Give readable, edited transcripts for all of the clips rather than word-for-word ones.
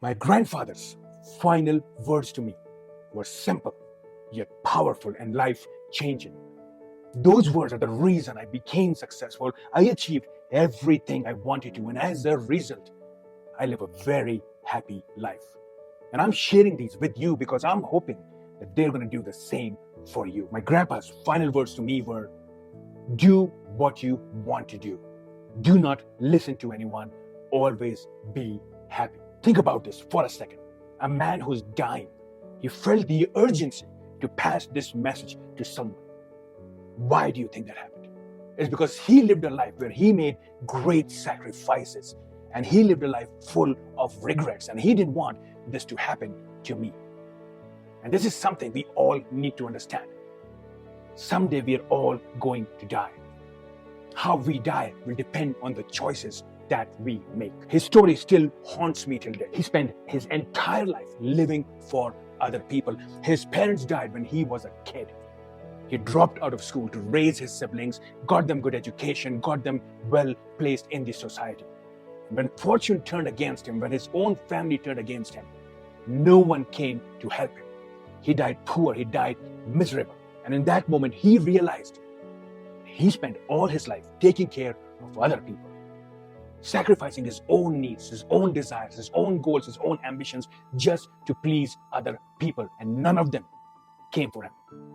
My grandfather's final words to me were simple, yet powerful and life-changing. Those words are the reason I became successful. I achieved everything I wanted to, and as a result, I live a very happy life. And I'm sharing these with you because I'm hoping that they're going to do the same for you. My grandpa's final words to me were, do what you want to do. Do not listen to anyone. Always be happy. Think about this for a second. A man who's dying, he felt the urgency to pass this message to someone. Why do you think that happened? It's because he lived a life where he made great sacrifices and he lived a life full of regrets, and he didn't want this to happen to me. And this is something we all need to understand. Someday we are all going to die. How we die will depend on the choices that we make. His story still haunts me till today. He spent his entire life living for other people. His parents died when he was a kid. He dropped out of school to raise his siblings, got them good education, got them well placed in the society. When fortune turned against him, when his own family turned against him, no one came to help him. He died poor, he died miserable. And in that moment, he realized he spent all his life taking care of other people, sacrificing his own needs, his own desires, his own goals, his own ambitions, just to please other people. And none of them came for him.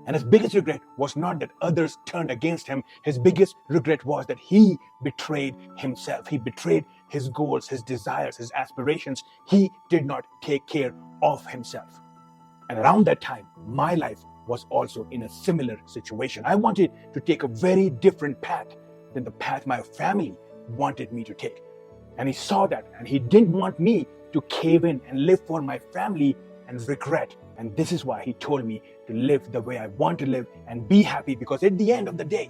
And his biggest regret was not that others turned against him. His biggest regret was that he betrayed himself. He betrayed his goals, his desires, his aspirations. He did not take care of himself. And around that time, my life was also in a similar situation. I wanted to take a very different path than the path my family wanted me to take. And he saw that, and he didn't want me to cave in and live for my family and regret. And this is why he told me to live the way I want to live and be happy, because at the end of the day,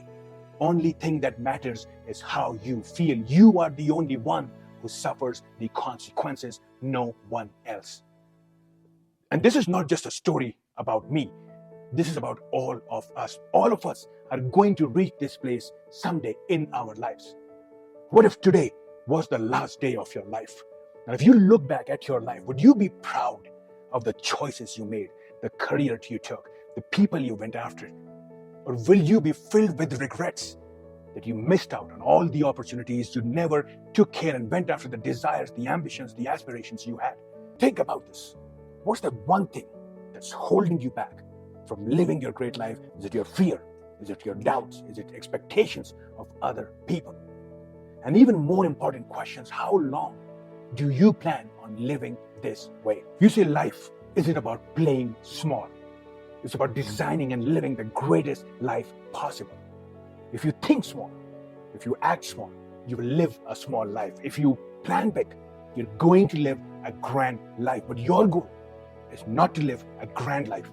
only thing that matters is how you feel. You are the only one who suffers the consequences, no one else. And this is not just a story about me. This is about all of us. All of us are going to reach this place someday in our lives. What if today was the last day of your life? And if you look back at your life, would you be proud of the choices you made, the career you took, the people you went after? Or will you be filled with regrets that you missed out on all the opportunities, you never took care and went after the desires, the ambitions, the aspirations you had? Think about this. What's the one thing that's holding you back from living your great life? Is it your fear? Is it your doubts? Is it expectations of other people? And even more important questions, how long do you plan on living this way? You see, life isn't about playing small. It's about designing and living the greatest life possible. If you think small, if you act small, you will live a small life. If you plan big, you're going to live a grand life. But your goal is not to live a grand life.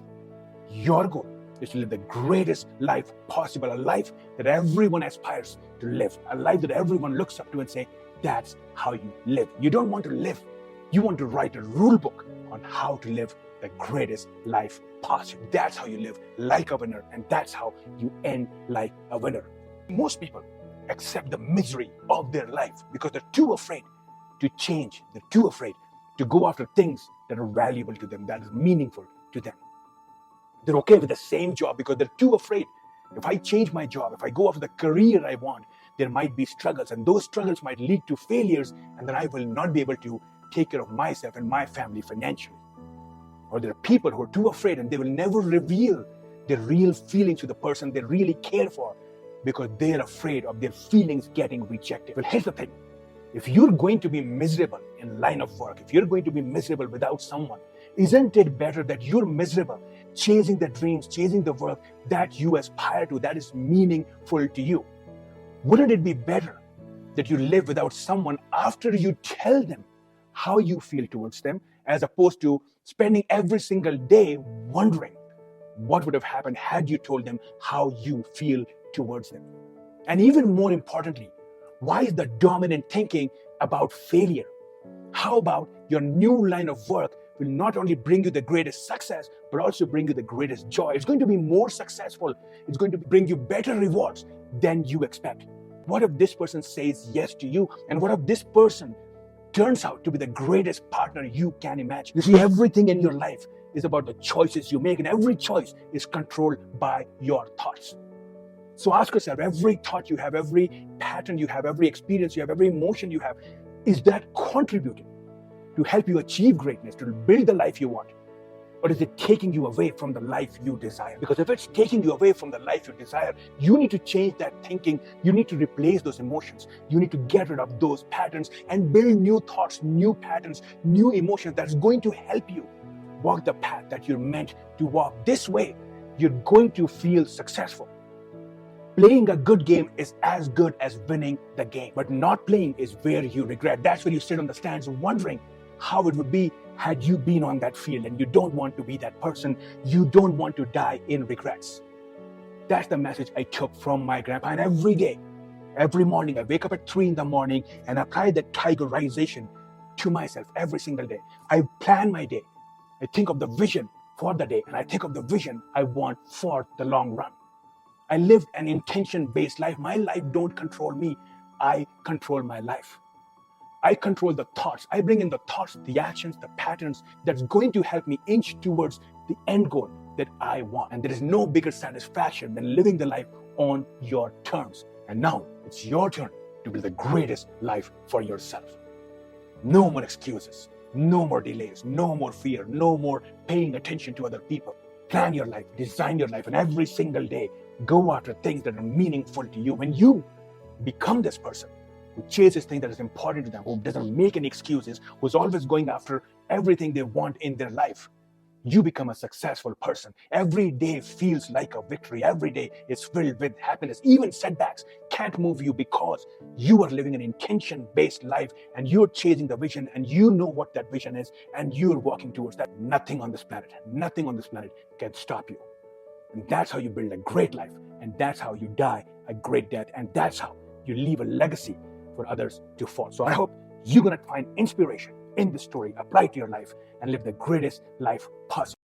Your goal is to live the greatest life possible, a life that everyone aspires to live, a life that everyone looks up to and say, that's how you live. You don't want to live. You want to write a rule book on how to live the greatest life possible. That's how you live like a winner, and that's how you end like a winner. Most people accept the misery of their life because they're too afraid to change. They're too afraid to go after things that are valuable to them, that is meaningful to them. They're okay with the same job because they're too afraid. If I change my job, if I go after the career I want, there might be struggles, and those struggles might lead to failures, and then I will not be able to take care of myself and my family financially. Or there are people who are too afraid and they will never reveal their real feelings to the person they really care for because they're afraid of their feelings getting rejected. Well, here's the thing. If you're going to be miserable in line of work, if you're going to be miserable without someone, isn't it better that you're miserable chasing the dreams, chasing the work that you aspire to, that is meaningful to you? Wouldn't it be better that you live without someone after you tell them how you feel towards them, as opposed to spending every single day wondering what would have happened had you told them how you feel towards them? And even more importantly, why is the dominant thinking about failure? How about your new line of work will not only bring you the greatest success, but also bring you the greatest joy? It's going to be more successful. It's going to bring you better rewards than you expect. What if this person says yes to you? And what if this person turns out to be the greatest partner you can imagine. You see, everything in your life is about the choices you make, and every choice is controlled by your thoughts. So ask yourself, every thought you have, every pattern you have, every experience you have, every emotion you have, is that contributing to help you achieve greatness, to build the life you want? Or is it taking you away from the life you desire? Because if it's taking you away from the life you desire, you need to change that thinking. You need to replace those emotions. You need to get rid of those patterns and build new thoughts, new patterns, new emotions that's going to help you walk the path that you're meant to walk. This way, you're going to feel successful. Playing a good game is as good as winning the game, but not playing is where you regret. That's where you sit on the stands wondering how it would be had you been on that field, and you don't want to be that person. You don't want to die in regrets. That's the message I took from my grandpa. And every day, every morning, I wake up at 3 a.m. and apply that tigerization to myself every single day. I plan my day. I think of the vision for the day, and I think of the vision I want for the long run. I live an intention-based life. My life don't control me. I control my life. I control the thoughts. I bring in the thoughts, the actions, the patterns that's going to help me inch towards the end goal that I want. And there is no bigger satisfaction than living the life on your terms. And now it's your turn to build the greatest life for yourself. No more excuses, no more delays, no more fear, no more paying attention to other people. Plan your life, design your life, and every single day, go after things that are meaningful to you. When you become this person who chases things that is important to them, who doesn't make any excuses, who's always going after everything they want in their life, you become a successful person. Every day feels like a victory. Every day is filled with happiness. Even setbacks can't move you because you are living an intention-based life, and you're chasing the vision, and you know what that vision is, and you're walking towards that. Nothing on this planet can stop you. And that's how you build a great life, and that's how you die a great death, and that's how you leave a legacy for others to follow. So I hope you're going to find inspiration in this story, apply it to your life, and live the greatest life possible.